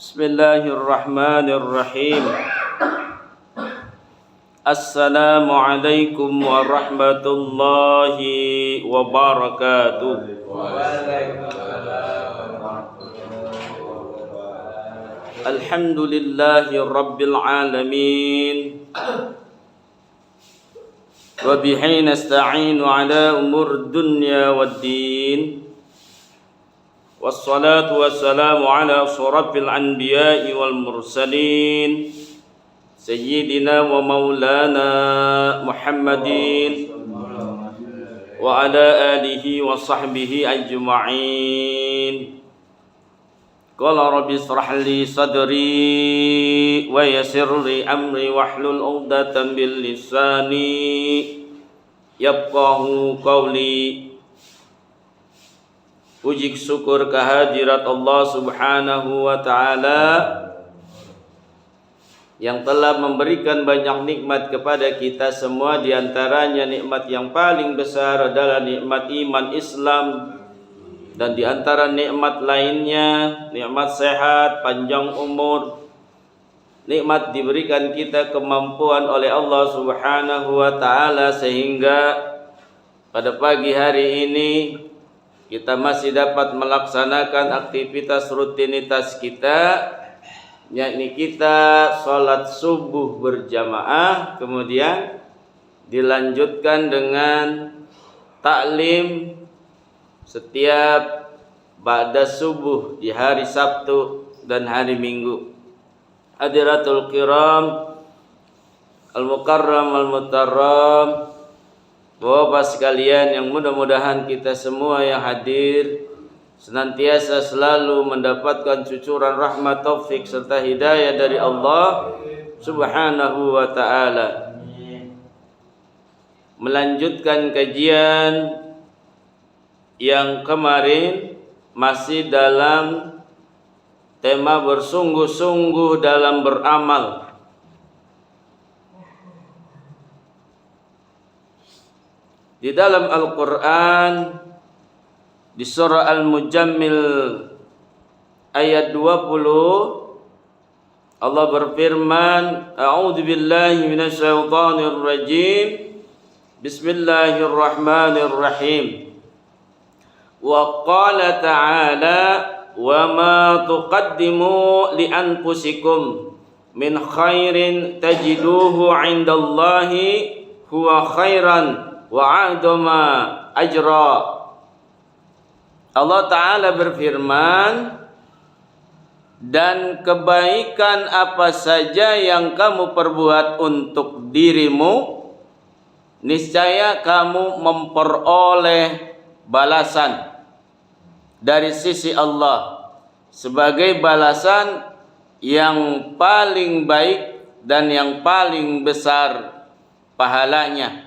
Bismillahirrahmanirrahim. Assalamualaikum warahmatullahi wabarakatuh. Alhamdulillahi rabbil alamin. Wa bihi nasta'inu ala umur dunya waddin. Wassalatu wassalamu ala ashrafil anbiya'i wal mursalin Sayyidina wa maulana Muhammadin wa ala alihi wa sahbihi ajma'in. Qala rabbi israh li sadri wa yassir li amri wahlul 'uqdatam min lisani yafqahu qawli. Puji syukur kehadirat Allah Subhanahu wa ta'ala yang telah memberikan banyak nikmat kepada kita semua. Di antaranya nikmat yang paling besar adalah nikmat iman Islam, dan di antara nikmat lainnya nikmat sehat, panjang umur, nikmat diberikan kita kemampuan oleh Allah Subhanahu wa ta'ala sehingga pada pagi hari ini kita masih dapat melaksanakan aktivitas rutinitas kita, yakni kita sholat subuh berjamaah, kemudian dilanjutkan dengan taklim setiap ba'da subuh di hari Sabtu dan hari Minggu. Hadiratul kiram, al-mukarram, al-mutarram, Bapak sekalian yang mudah-mudahan kita semua yang hadir senantiasa selalu mendapatkan cucuran rahmat, taufik serta hidayah dari Allah Subhanahu wa ta'ala. Melanjutkan kajian yang kemarin masih dalam tema bersungguh-sungguh dalam beramal. Di dalam Al-Quran di surah Al-Mujammil ayat 20 Allah berfirman, A'udzu billahi minasyaitonir rajim. Bismillahirrahmanirrahim. Wa qala ta'ala wa ma tuqaddimu li anfusikum min khairin tajiduhu 'indallahi huwa khairan wa a'dama ajra. Allah Ta'ala berfirman, dan kebaikan apa saja yang kamu perbuat untuk dirimu, niscaya kamu memperoleh balasan dari sisi Allah sebagai balasan yang paling baik dan yang paling besar pahalanya.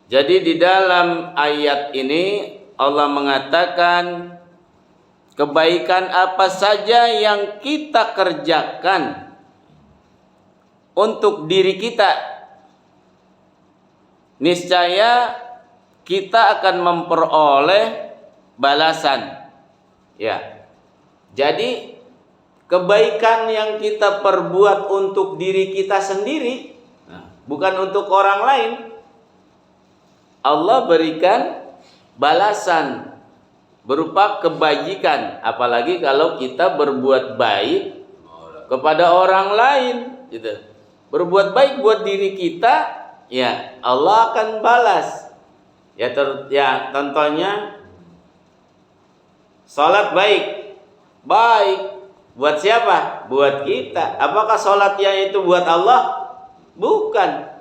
Jadi di dalam ayat ini Allah mengatakan kebaikan apa saja yang kita kerjakan untuk diri kita, niscaya kita akan memperoleh balasan. Ya. Jadi kebaikan yang kita perbuat untuk diri kita sendiri, bukan untuk orang lain, Allah berikan balasan berupa kebajikan. Apalagi kalau kita berbuat baik kepada orang lain, gitu. Berbuat baik buat diri kita, ya Allah akan balas. Ya contohnya salat baik buat siapa? Buat kita. Apakah salatnya itu buat Allah? Bukan.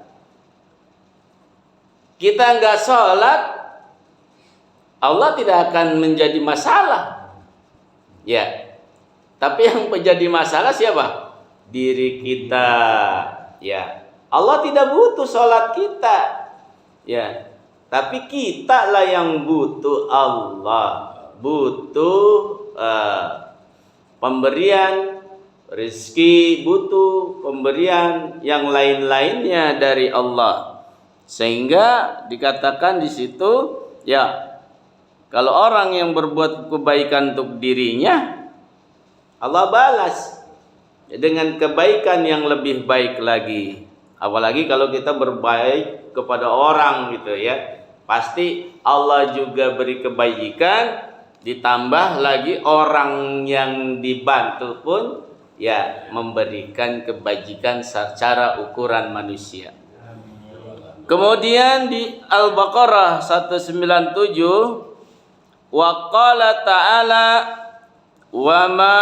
Kita enggak sholat, Allah tidak akan menjadi masalah. Ya. Tapi yang menjadi masalah siapa? Diri kita. Ya. Allah tidak butuh sholat kita. Ya. Tapi kita lah yang butuh Allah. Butuh pemberian rezeki, butuh pemberian yang lain-lainnya dari Allah. Sehingga dikatakan di situ, ya Kalau orang yang berbuat kebaikan untuk dirinya, Allah balas dengan kebaikan yang lebih baik lagi. Apalagi kalau kita berbaik kepada orang gitu ya, pasti Allah juga beri kebaikan. Ditambah lagi orang yang dibantu pun ya memberikan kebajikan secara ukuran manusia. Kemudian di Al-Baqarah 197, wa qala ta'ala wa ma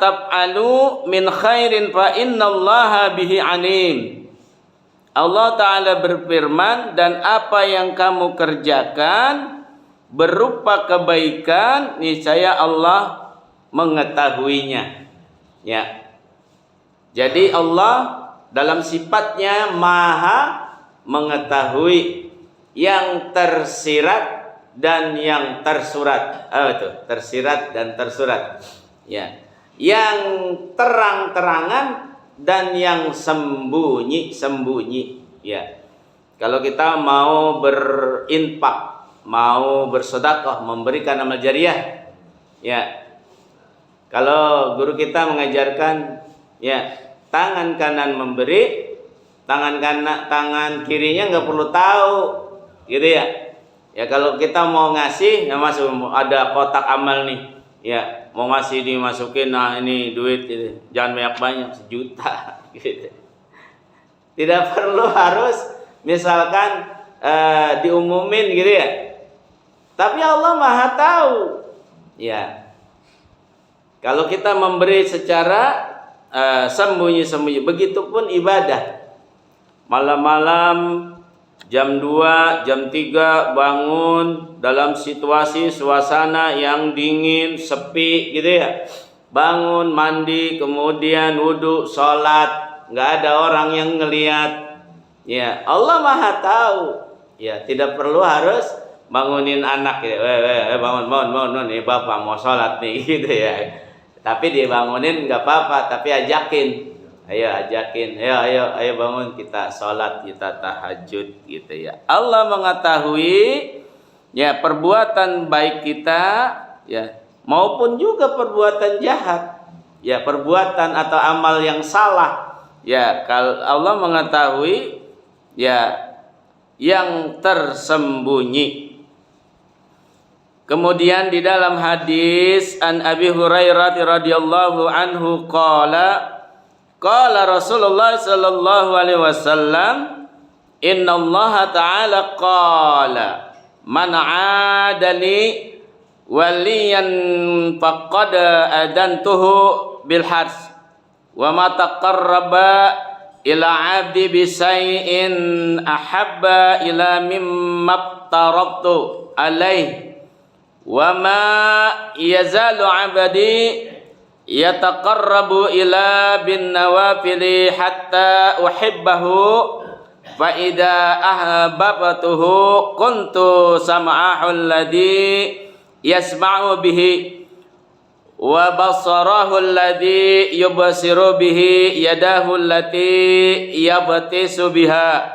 tab'alu min khairin fa innallaha bihi alim. Allah Ta'ala berfirman, dan apa yang kamu kerjakan berupa kebaikan, niscaya Allah mengetahuinya. Ya. Jadi Allah dalam sifatnya maha mengetahui yang tersirat dan yang tersurat. Tersirat dan tersurat. Ya. Yang terang-terangan dan yang sembunyi-sembunyi. Ya. Kalau kita mau berinfak, mau bersedekah, memberikan amal jariah, ya, kalau guru kita mengajarkan, ya, tangan kanan memberi, tangan kirinya nggak perlu tahu, gitu ya. Ya kalau kita mau ngasih, ya masuk ada kotak amal nih, ya, mau ngasih dimasukin, nah ini duit, gitu. Jangan banyak-banyak, 1 juta, gitu. Tidak perlu harus misalkan diumumin, gitu ya. Tapi Allah Maha tahu. Ya. Kalau kita memberi secara sembunyi-sembunyi, begitupun ibadah. Malam-malam jam 2, jam 3 bangun dalam situasi suasana yang dingin, sepi gitu ya. Bangun, mandi, kemudian wudhu, sholat, nggak ada orang yang ngelihat. Ya, Allah Maha tahu. Ya, tidak perlu harus bangunin anak ya, bangun, nih bapak mau sholat nih gitu ya. Tapi dibangunin nggak apa-apa, tapi ajakin, ayo bangun, kita sholat, kita tahajud gitu ya. Allah mengetahui ya perbuatan baik kita ya, maupun juga perbuatan jahat ya, perbuatan atau amal yang salah ya. Kalau Allah mengetahui ya yang tersembunyi. Kemudian di dalam hadis an Abi Hurairah radhiyallahu anhu qala Rasulullah sallallahu alaihi wasallam, innallaha ta'ala qala man 'adali waliyan faqad adantuhu bil hars wa ma taqarraba ila 'abdi bi syai'in ahabba ila mimma taraktu alaihi wa ma yazalu 'abdi yataqarrabu ila bin nawafili hatta uhibbahu fa idza ahbabtuhu kuntu sam'ahu alladhi yasma'u bihi wa basarahu alladhi yubsiru bihi yadahu allati yabtisu biha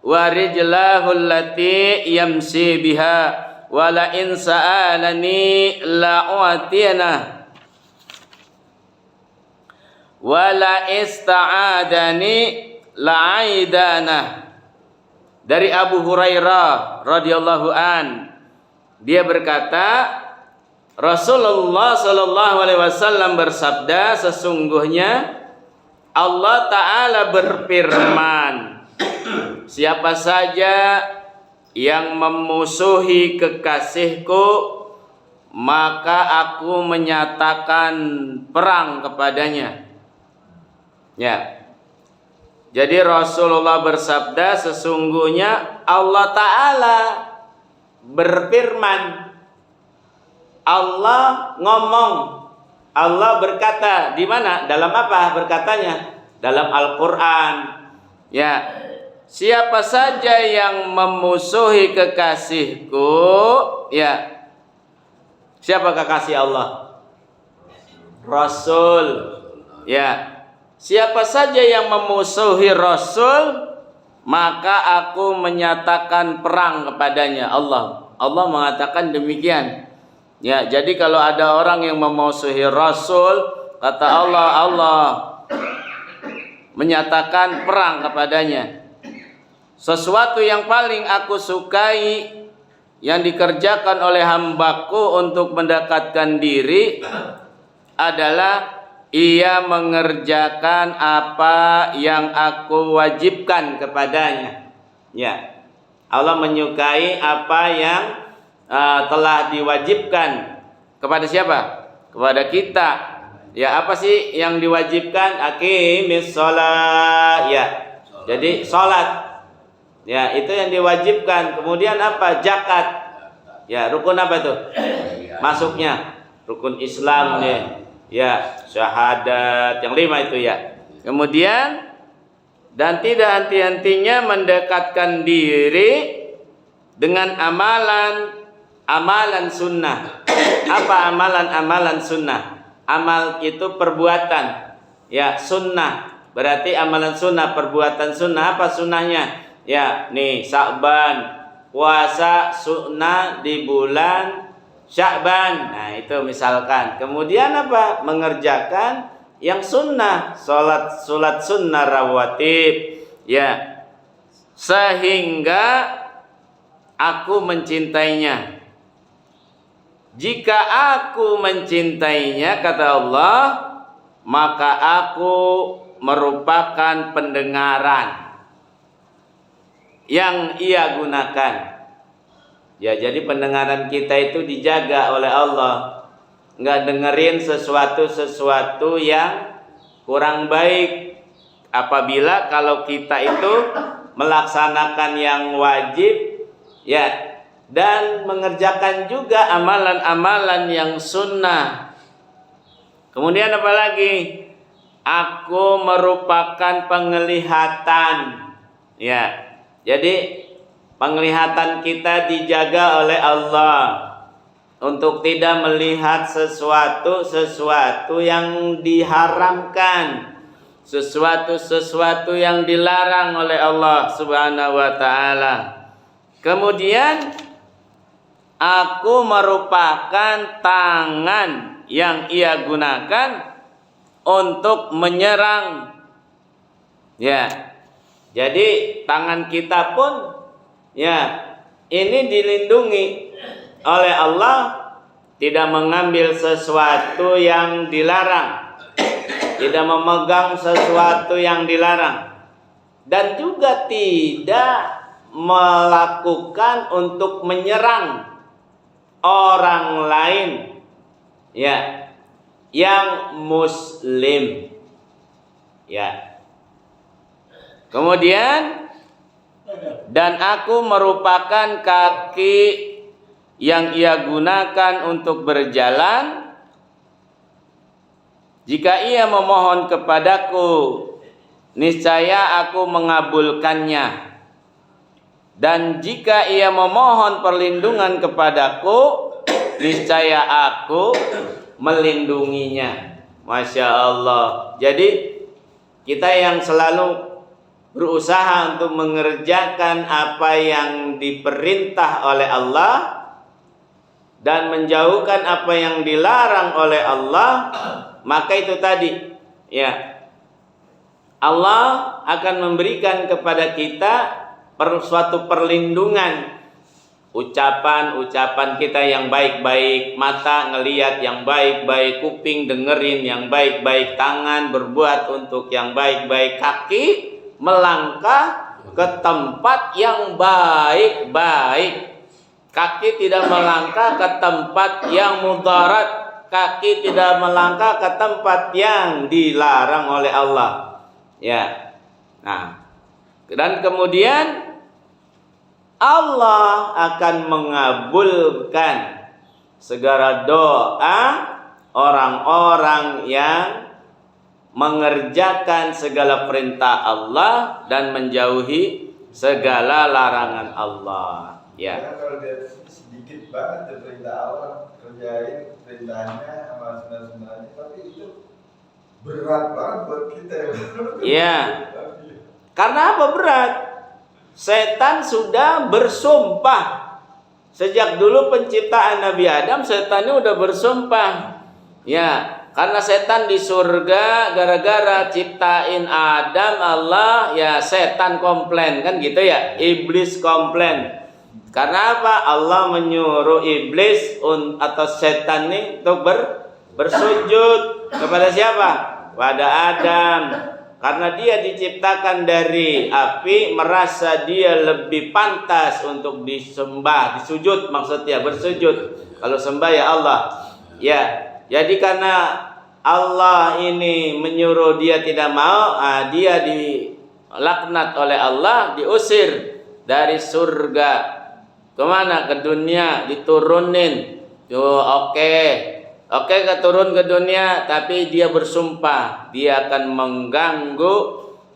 wa rijlahu allati yamshi biha wa la in sa'alani la'u'tiyana wa la ista'adani la'aidana. Dari Abu Hurairah radhiyallahu an, dia berkata, Rasulullah sallallahu alaihi wasallam bersabda, sesungguhnya Allah Ta'ala berfirman, siapa saja yang memusuhi kekasihku, maka aku menyatakan perang kepadanya. Ya. Jadi Rasulullah bersabda, sesungguhnya Allah Ta'ala berfirman, Allah ngomong, Allah berkata. Di mana? Dalam apa berkatanya? Dalam Al-Quran. Ya, siapa saja yang memusuhi kekasihku, ya, siapa kekasih Allah? Rasul. Ya, siapa saja yang memusuhi Rasul, maka aku menyatakan perang kepadanya. Allah mengatakan demikian. Ya, jadi kalau ada orang yang memusuhi Rasul, kata Allah menyatakan perang kepadanya. Sesuatu yang paling aku sukai yang dikerjakan oleh hambaku untuk mendekatkan diri adalah ia mengerjakan apa yang aku wajibkan kepadanya. Ya, Allah menyukai apa yang telah diwajibkan kepada siapa? Kepada kita. Ya, apa sih yang diwajibkan? Aqimis shalah. Ya. Jadi salat. Ya, itu yang diwajibkan. Kemudian apa? Zakat. Ya, rukun apa itu? Masuknya rukun Islam nih. Ya, syahadat yang 5 itu ya. Kemudian dan tidak henti-hentinya mendekatkan diri dengan amalan sunnah. Apa amalan sunnah? Amal itu perbuatan. Ya, sunnah. Berarti amalan sunnah, perbuatan sunnah. Apa sunnahnya? Ya, nih Sya'ban. Puasa sunnah di bulan Sya'ban. Nah, itu misalkan. Kemudian apa? Mengerjakan yang sunnah. Salat sunnah rawatib. Ya. Sehingga aku mencintainya. Jika aku mencintainya, kata Allah, maka aku merupakan pendengaran yang ia gunakan. Ya, jadi pendengaran kita itu dijaga oleh Allah. Nggak dengerin sesuatu yang kurang baik. Apabila kalau kita itu melaksanakan yang wajib, ya, dan mengerjakan juga amalan-amalan yang sunnah. Kemudian apa lagi? Aku merupakan penglihatan. Ya, jadi penglihatan kita dijaga oleh Allah untuk tidak melihat sesuatu yang diharamkan, sesuatu yang dilarang oleh Allah Subhanahu wa taala. Kemudian aku merupakan tangan yang ia gunakan untuk menyerang. Ya. Jadi tangan kita pun ya ini dilindungi oleh Allah, tidak mengambil sesuatu yang dilarang, tidak memegang sesuatu yang dilarang, dan juga tidak melakukan untuk menyerang orang lain, ya, yang muslim, ya. Kemudian dan aku merupakan kaki yang ia gunakan untuk berjalan. Jika ia memohon kepadaku, niscaya aku mengabulkannya. Dan jika ia memohon perlindungan kepadaku, niscaya aku melindunginya. Masya Allah. Jadi kita yang selalu berusaha untuk mengerjakan apa yang diperintah oleh Allah dan menjauhkan apa yang dilarang oleh Allah, maka itu tadi, ya, Allah akan memberikan kepada kita suatu perlindungan, ucapan kita yang baik-baik, mata ngelihat yang baik-baik, kuping dengerin yang baik-baik, tangan berbuat untuk yang baik-baik, kaki melangkah ke tempat yang baik-baik. Kaki tidak melangkah ke tempat yang mudarat, kaki tidak melangkah ke tempat yang dilarang oleh Allah. Ya. Nah, dan kemudian Allah akan mengabulkan segala doa orang-orang yang mengerjakan segala perintah Allah dan menjauhi segala larangan Allah. Ya. Karena kalau dia sedikit banget perintah Allah, kerjain perintahnya sama sunnah-sunnahnya, tapi itu berat banget buat kita. Iya. Karena apa berat? Setan sudah bersumpah Sejak dulu penciptaan Nabi Adam, setan ini udah bersumpah. Ya, karena setan di surga gara-gara ciptain Adam, Allah, ya setan komplain kan gitu ya. Iblis komplain. Karena apa? Allah menyuruh iblis atau setan ini untuk bersujud kepada siapa? Pada Adam. Karena dia diciptakan dari api, merasa dia lebih pantas untuk disembah, disujud maksudnya, bersujud. Kalau sembah ya Allah. Ya, jadi karena Allah ini menyuruh dia tidak mau, dia dilaknat oleh Allah, diusir dari surga. Kemana? Ke dunia, diturunin. Oke, keturun ke dunia, tapi dia bersumpah, dia akan mengganggu,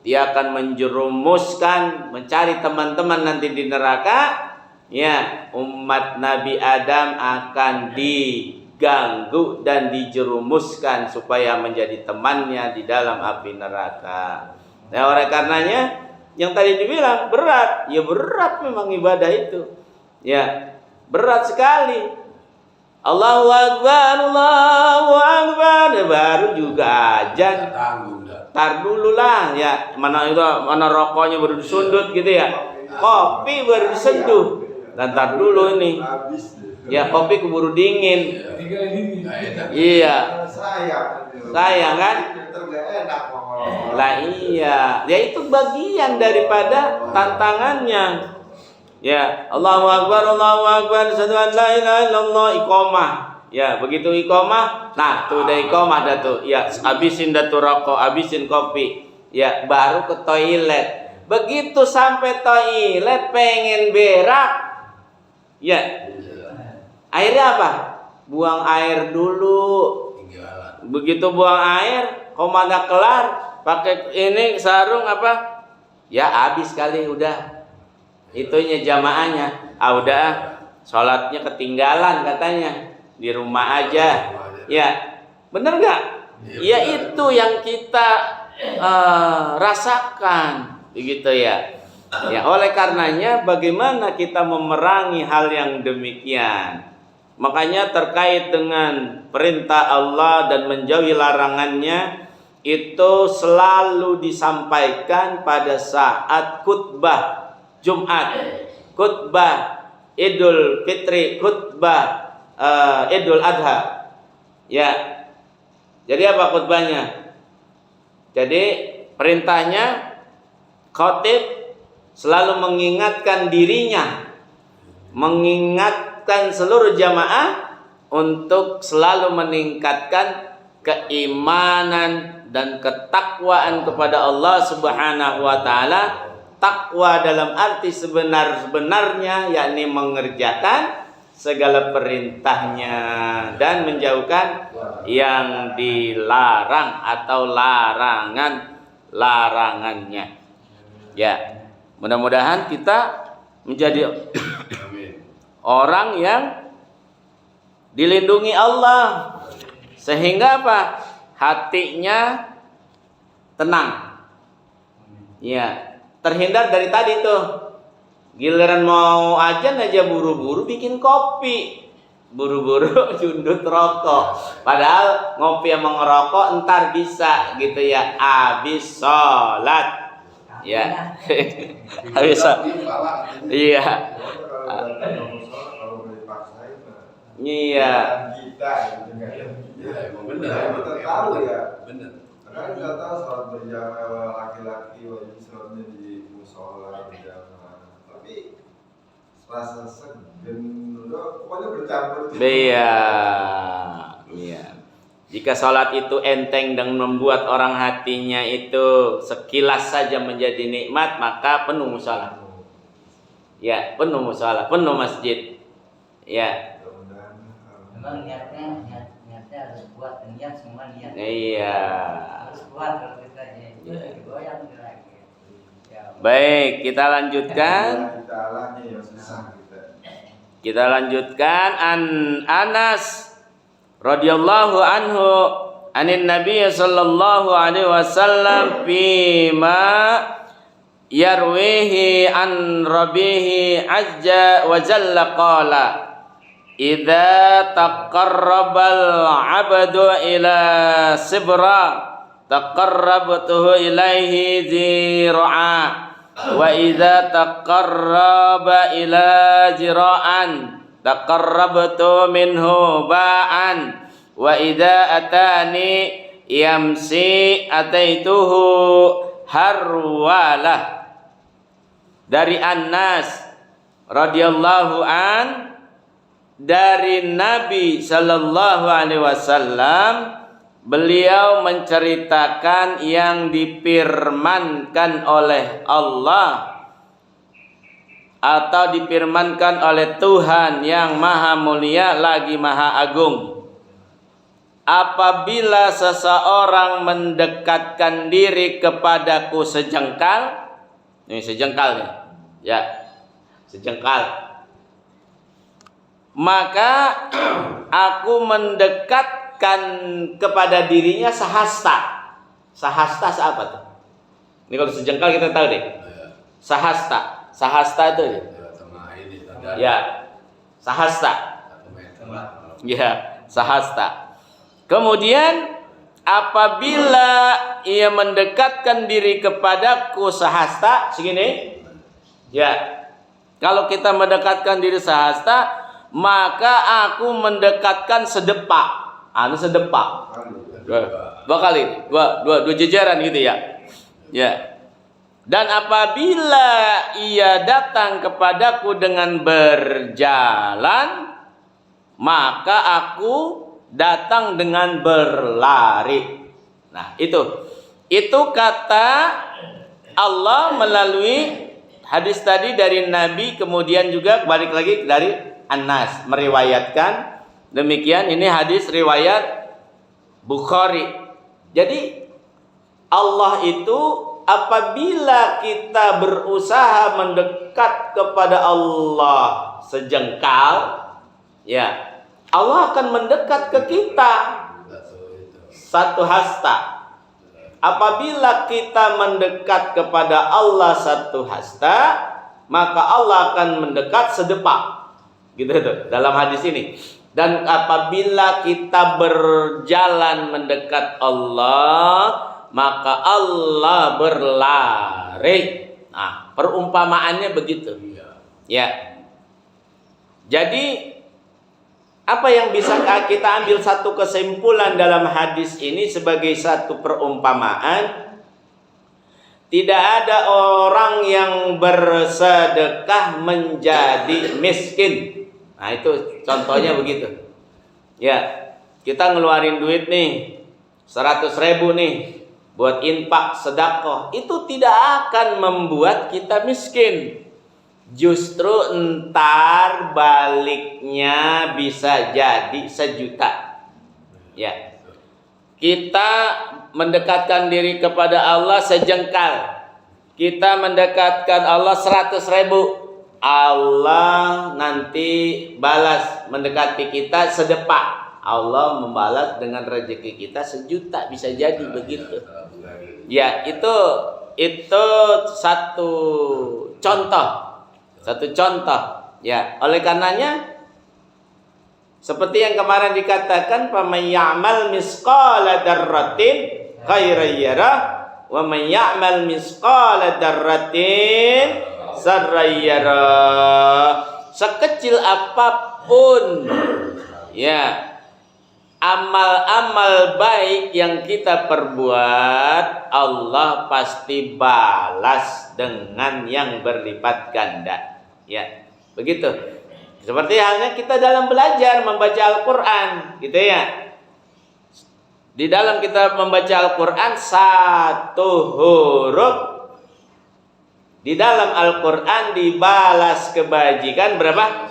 dia akan menjerumuskan, mencari teman-teman nanti di neraka. Ya, umat Nabi Adam akan diganggu dan dijerumuskan supaya menjadi temannya di dalam api neraka. Nah, oleh karenanya yang tadi dibilang berat, ya berat memang ibadah itu. Ya, berat sekali. Allahu Akbar, Allahu Akbar, baru juga ajan. Tar dulu lah, ya mana rokoknya baru disundut gitu ya, kopi baru diseduh, dan tar dulu ini, ya kopi keburu dingin. Iya, sayang kan? Lah iya, ya itu bagian daripada tantangannya. Ya, Allahu Akbar, Allahu Akbar, asyhadu an la ilaha illallah, iqamah. Ya, begitu iqamah, nah tuh udah iqamah dah tuh. Ya, habisin dah tuh rokok, habisin kopi. Ya, baru ke toilet. Begitu sampai toilet pengen berak. Ya. Airnya apa? Buang air dulu. Begitu buang air, komanda kelar, pakai ini sarung apa? Ya, habis kali udah. Itunya jamaahnya, udah sholatnya ketinggalan katanya, di rumah aja. Ya, bener nggak? Ya itu yang kita rasakan, begitu ya. Ya, oleh karenanya bagaimana kita memerangi hal yang demikian? Makanya terkait dengan perintah Allah dan menjauhi larangannya itu selalu disampaikan pada saat khutbah Jumat, khutbah Idul Fitri, khutbah Idul Adha. Ya. Jadi apa khutbahnya? Jadi perintahnya khatib selalu mengingatkan dirinya, mengingatkan seluruh jamaah untuk selalu meningkatkan keimanan dan ketakwaan kepada Allah Subhanahu wa taala. Takwa dalam arti sebenar-benarnya, yakni mengerjakan segala perintahnya dan menjauhkan yang dilarang atau larangannya. Ya, mudah-mudahan kita menjadi orang yang dilindungi Allah, sehingga apa? Hatinya tenang. Ya, terhindar dari tadi tuh, giliran mau ajan aja buru-buru bikin kopi, buru-buru jundut rokok, padahal ngopi sama ngerokok entar bisa gitu ya, habis sholat ya. Habis sholat, iya iya, karena kita tahu sholat berjamaah laki-laki wajib sholatnya di musola berjamaah, tapi rasa segen udah pokoknya bercampur. Iya. Jika sholat itu enteng dan membuat orang hatinya itu sekilas saja menjadi nikmat, maka penuh musola. Ya, penuh musola, penuh masjid. Ya. Memang niatnya harus kuat, niat semua niat. Iya. Harus kuat kalau kita goyang lagi. Baik, kita lanjutkan. Kita lanjutkan Anas radhiyallahu anhu anin Nabi sallallahu alaihi wasallam fima yarwihi an rabihi azza wa jalla qala idza taqarrabal 'abdu ila sibra taqarrabtuhu ilaihi zira'a wa idza taqarraba ila jira'an taqarrabtu minhu ba'an wa idza atani yamsi ataituhu harwalah. Dari Anas radhiyallahu an, dari Nabi sallallahu alaihi wasallam, beliau menceritakan yang difirmankan oleh Allah atau difirmankan oleh Tuhan yang maha mulia lagi maha agung. Apabila seseorang mendekatkan diri kepadaku sejengkal, ini sejengkal ya, sejengkal, maka aku mendekatkan kepada dirinya sehasta. Sehasta apa tuh? Ini kalau sejengkal kita tahu deh. Sehasta, sehasta itu ya, sehasta, ya, sehasta. Kemudian apabila ia mendekatkan diri kepadaku sehasta segini, ya, kalau kita mendekatkan diri sehasta, maka aku mendekatkan sedepak, sedepak, dua kali, dua jejeran gitu ya, ya. Dan apabila ia datang kepadaku dengan berjalan, maka aku datang dengan berlari. Nah, itu kata Allah melalui hadis tadi dari Nabi, kemudian juga balik lagi dari Anas meriwayatkan demikian. Ini hadis riwayat Bukhari. Jadi Allah itu apabila kita berusaha mendekat kepada Allah sejengkal, ya, Allah akan mendekat ke kita satu hasta. Apabila kita mendekat kepada Allah satu hasta, maka Allah akan mendekat sedepak. Gitu tuh dalam hadis ini. Dan apabila kita berjalan mendekat Allah, maka Allah berlari. Nah, perumpamaannya begitu. Ya. Jadi apa yang bisa kita ambil satu kesimpulan dalam hadis ini sebagai satu perumpamaan? Tidak ada orang yang bersedekah menjadi miskin. Nah, itu contohnya begitu. Ya, kita ngeluarin duit nih 100.000 nih buat infak sedekah, itu tidak akan membuat kita miskin. Justru entar baliknya bisa jadi 1 juta. Ya. Kita mendekatkan diri kepada Allah sejengkal. Kita mendekatkan Allah 100.000. Allah nanti balas mendekati kita sedepak. Allah membalas dengan rezeki kita 1 juta, bisa jadi begitu. Ya, itu satu contoh. Satu contoh, ya. Oleh karenanya seperti yang kemarin dikatakan, "Faman ya'mal misqala dzarratin khairan yarah wa man ya'mal misqala dzarratin syarran yarah." Sekecil apapun, ya, amal-amal baik yang kita perbuat, Allah pasti balas dengan yang berlipat ganda. Ya, begitu. Seperti halnya kita dalam belajar membaca Al-Quran, gitu ya. Di dalam kita membaca Al-Quran, satu huruf di dalam Al-Quran dibalas kebajikan berapa?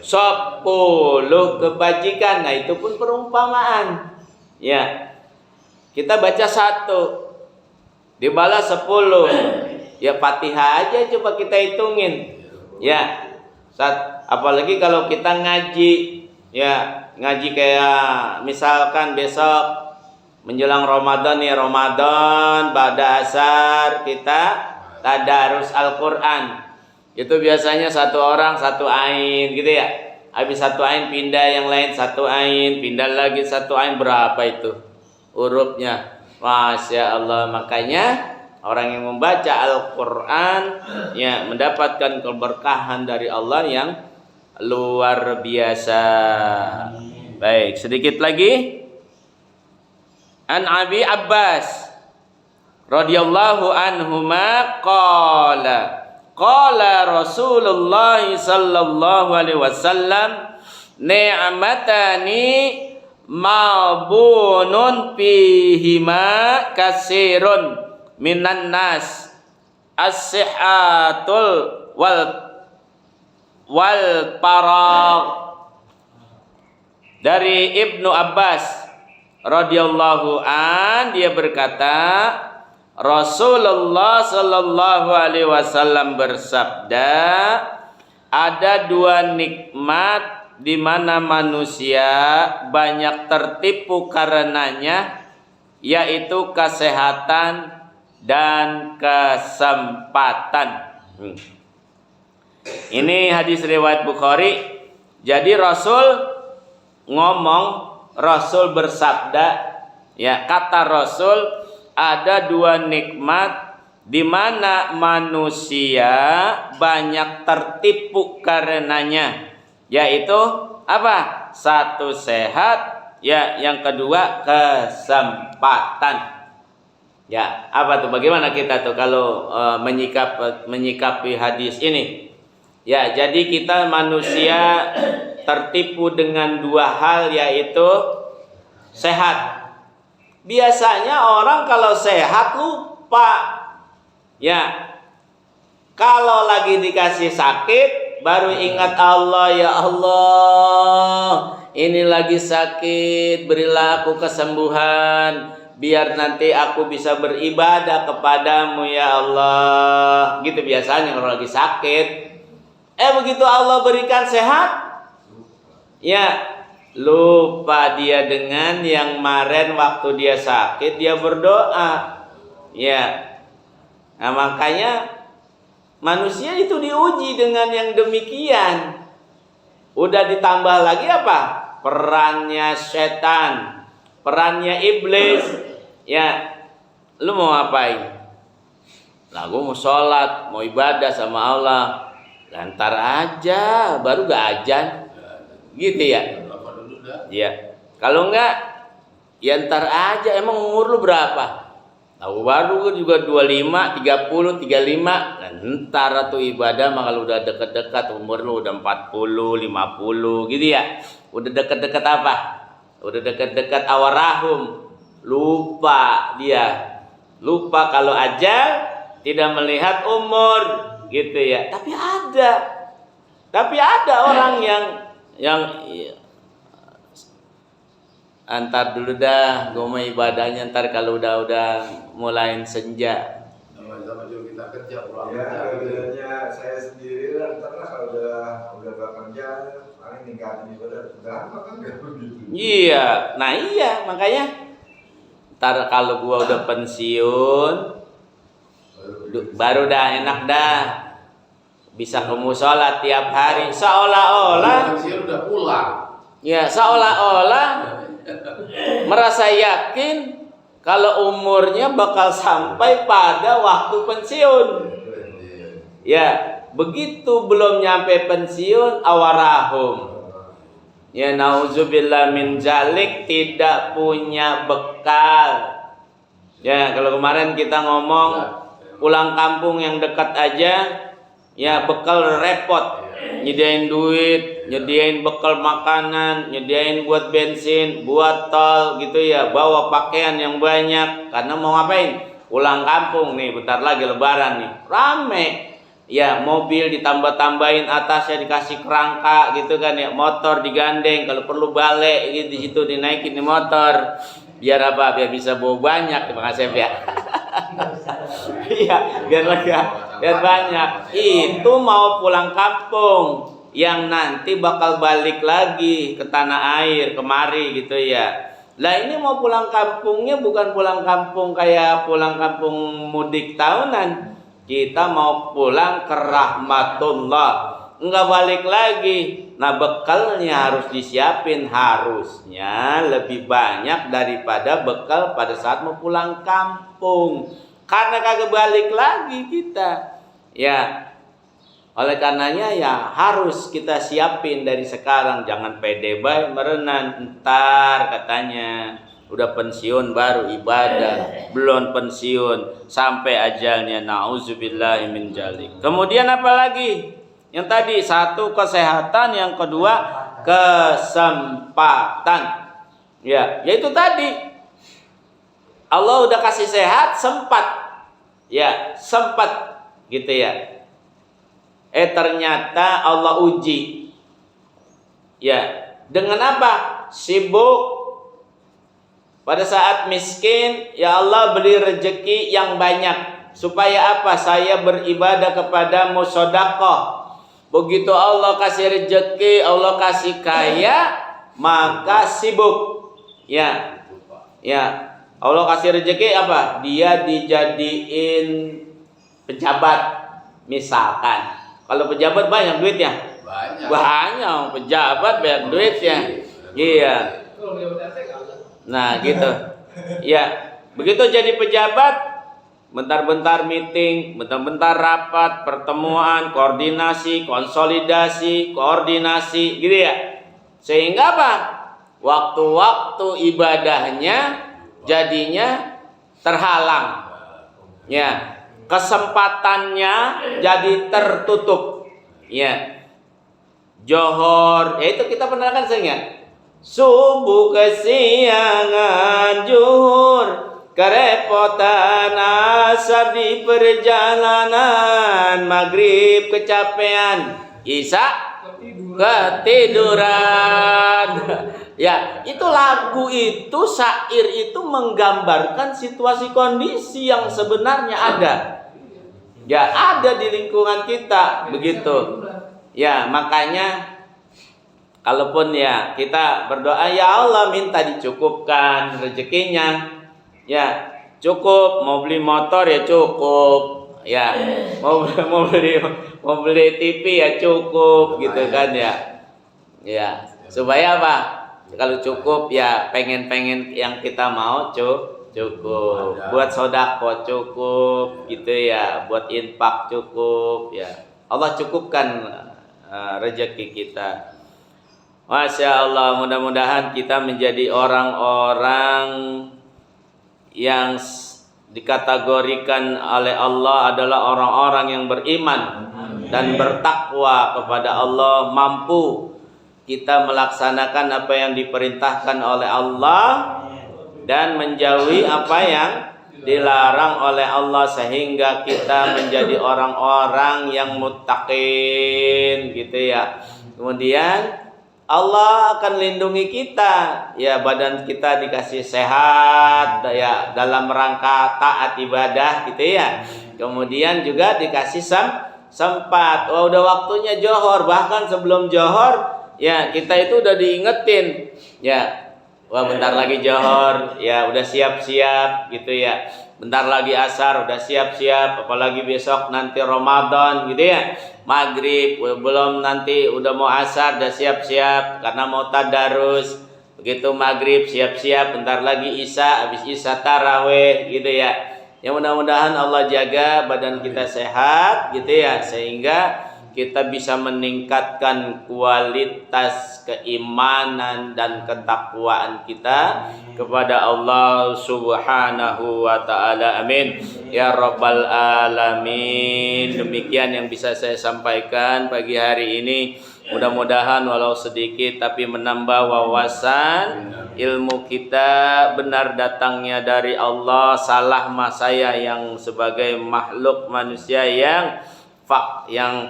10 kebajikan. Nah, itu pun perumpamaan. Ya, kita baca 1 dibalas 10. Ya, Fatihah aja coba kita hitungin. Ya, apalagi kalau kita ngaji, ya, ngaji kayak misalkan besok menjelang Ramadan, ya, Ramadan pada asar kita tadarus Al-Quran. Itu biasanya satu orang satu ain gitu ya. Habis satu ain pindah yang lain satu ain, pindah lagi satu ain, berapa itu hurufnya? Masya Allah. Makanya orang yang membaca Al-Quran ya mendapatkan keberkahan dari Allah yang luar biasa. Baik, sedikit lagi. An Abi Abbas radhiyallahu anhuma qala Rasulullah sallallahu alaihi wasallam ni'matani mabunun fihima kasirun minan nas as-sihhatul wal paragh. Dari Ibnu Abbas radhiyallahu an, dia berkata, Rasulullah sallallahu alaihi wasallam bersabda, ada dua nikmat di mana manusia banyak tertipu karenanya, yaitu kesehatan dan kesempatan. Ini hadis riwayat Bukhari. Jadi Rasul ngomong, Rasul bersabda, ya, kata Rasul, ada dua nikmat di mana manusia banyak tertipu karenanya, yaitu apa? Satu sehat, ya, yang kedua kesempatan. Ya, apa tuh? Bagaimana kita tuh kalau menyikapi hadis ini? Ya, jadi kita manusia tertipu dengan dua hal, yaitu sehat. Biasanya orang kalau sehat lupa. Ya. Kalau lagi dikasih sakit baru ingat Allah, ya Allah, ini lagi sakit, berilah aku kesembuhan biar nanti aku bisa beribadah kepadamu, ya Allah. Gitu biasanya kalau lagi sakit. Begitu Allah berikan sehat, ya, lupa dia dengan yang kemarin waktu dia sakit dia berdoa. Ya. Nah, makanya manusia itu diuji dengan yang demikian. Udah ditambah lagi apa? Perannya setan, perannya iblis. Ya, lu mau ngapain? Lah, gua mau sholat, mau ibadah sama Allah. Lantar aja, baru gak ajan. Gitu ya. Ya. Kalau enggak, ya ntar aja. Emang umur lu berapa? Tahu baru juga 25, 30, 35. Nah, ntar tuh ibadah mah kalau udah deket-deket umur lu udah 40, 50 gitu ya. Udah deket-deket apa? Udah deket-deket awarahum. Lupa dia. Lupa kalau aja tidak melihat umur gitu ya. Tapi ada orang yang antar dulu dah, gue mau ibadahnya ntar kalau udah mulai senja. Sama-sama juga kita kerja pulang Ya, kerja. kerjanya saya sendiri lah, ntar lah kalau udah gak kerja, paling ningkatin ibadah, gampang kan gak begitu. Iya, nah iya makanya ntar kalau gua udah pensiun baru dah enak dah, bisa ke musola tiap hari, seolah-olah Pensiun udah pulang. ya, seolah-olah merasa yakin kalau umurnya bakal sampai pada waktu pensiun. Ya, begitu belum nyampe pensiun awarahum. Ya, nauzubillah min zalik, tidak punya bekal. Ya, kalau kemarin kita ngomong pulang kampung yang dekat aja, ya bekal repot. Nyediain duit, nyediain bekal makanan, nyediain buat bensin, buat tol gitu ya, bawa pakaian yang banyak. Karena mau ngapain? Pulang kampung nih, bentar lagi lebaran nih, rame. Ya, mobil ditambah-tambahin atasnya, dikasih kerangka gitu kan ya, motor digandeng, kalau perlu balik gitu, di situ dinaikin di motor. Biar apa? Biar bisa bawa banyak, terima kasih ya. Iya, biar banyak. Itu mau pulang kampung yang nanti bakal balik lagi ke tanah air kemari gitu ya. Lah ini mau pulang kampungnya bukan pulang kampung kayak pulang kampung mudik tahunan. Kita mau pulang ke rahmatullah, enggak balik lagi. Nah, bekalnya harus disiapin, harusnya lebih banyak daripada bekal pada saat mau pulang kampung. Karena kagak balik lagi kita. Ya, oleh karenanya ya harus kita siapin dari sekarang. Jangan pede bae merenan, entar katanya udah pensiun baru ibadah, belum pensiun sampai ajalnya, nauzubillahi min dzalik. Kemudian apa lagi? Yang tadi satu kesehatan, yang kedua kesempatan. Ya, yaitu tadi Allah udah kasih sehat, sempat. Ya, sempat gitu ya. Ternyata Allah uji. Ya, dengan apa? Sibuk. Pada saat miskin, ya Allah beri rezeki yang banyak. Supaya apa? Saya beribadah kepadamu, sedekah. Begitu Allah kasih rezeki, Allah kasih kaya, maka sibuk. Ya. Ya. Allah kasih rezeki apa? Dia dijadiin pejabat misalkan. Kalau pejabat banyak duitnya. Banyak pejabat banyak duitnya. Iya. Nah, gitu. Ya, begitu jadi pejabat, bentar-bentar meeting, bentar-bentar rapat, pertemuan, koordinasi, konsolidasi, koordinasi, gitu ya. Sehingga apa? Waktu-waktu ibadahnya jadinya terhalang. Ya, kesempatannya jadi tertutup. Ya. Johor, ya itu kita pernah kan sehingga subuh kesiangan, zuhur kerepotan, asar di perjalanan, maghrib kecapean, isya ketiduran. Ya, itu lagu itu, syair itu menggambarkan situasi kondisi yang sebenarnya ada. Ya, ada di lingkungan kita begitu. Ya, makanya kalaupun ya kita berdoa, ya Allah minta dicukupkan rezekinya. Ya, cukup. Mau beli motor ya cukup. Ya, mau beli TV ya cukup gitu kan ya. Ya, supaya apa? Kalau cukup ya pengen yang kita mau cukup. Buat sedekah cukup gitu ya, buat infak cukup ya. Allah cukupkan rezeki kita. Masya Allah, mudah-mudahan kita menjadi orang-orang yang dikategorikan oleh Allah adalah orang-orang yang beriman dan bertakwa kepada Allah, mampu kita melaksanakan apa yang diperintahkan oleh Allah dan menjauhi apa yang dilarang oleh Allah, sehingga kita menjadi orang-orang yang muttaqin gitu ya. Kemudian Allah akan lindungi kita, ya badan kita dikasih sehat ya dalam rangka taat ibadah gitu ya. Kemudian juga dikasih sempat. Oh, udah waktunya johor, bahkan sebelum johor ya kita itu udah diingetin ya. Wah, bentar lagi johor, ya udah siap-siap gitu ya. Bentar lagi asar, udah siap-siap. Apalagi besok nanti Ramadan gitu ya. Maghrib, belum nanti udah mau asar, udah siap-siap karena mau tadarus. Begitu maghrib siap-siap, bentar lagi isya, habis isya taraweh gitu ya. Yang mudah-mudahan Allah jaga badan kita sehat gitu ya, sehingga kita bisa meningkatkan kualitas keimanan dan ketakwaan kita kepada Allah Subhanahu wa ta'ala. Amin ya rabbal alamin. Demikian yang bisa saya sampaikan pagi hari ini. Mudah-mudahan walau sedikit tapi menambah wawasan ilmu kita. Benar datangnya dari Allah, salah mah saya yang sebagai makhluk manusia yang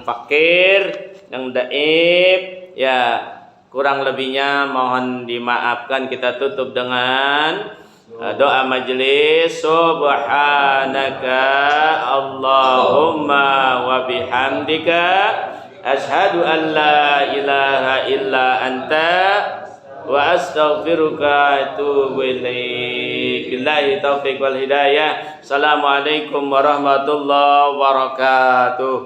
fakir, yang daif, ya kurang lebihnya mohon dimaafkan. Kita tutup dengan doa majelis. Subhanaka Allahumma wa bihamdika asyhadu an la ilaha illa anta wa astaghfiruka wa atubu ilaik. Billahi taufiq wal hidayah. Assalamualaikum warahmatullahi wabarakatuh.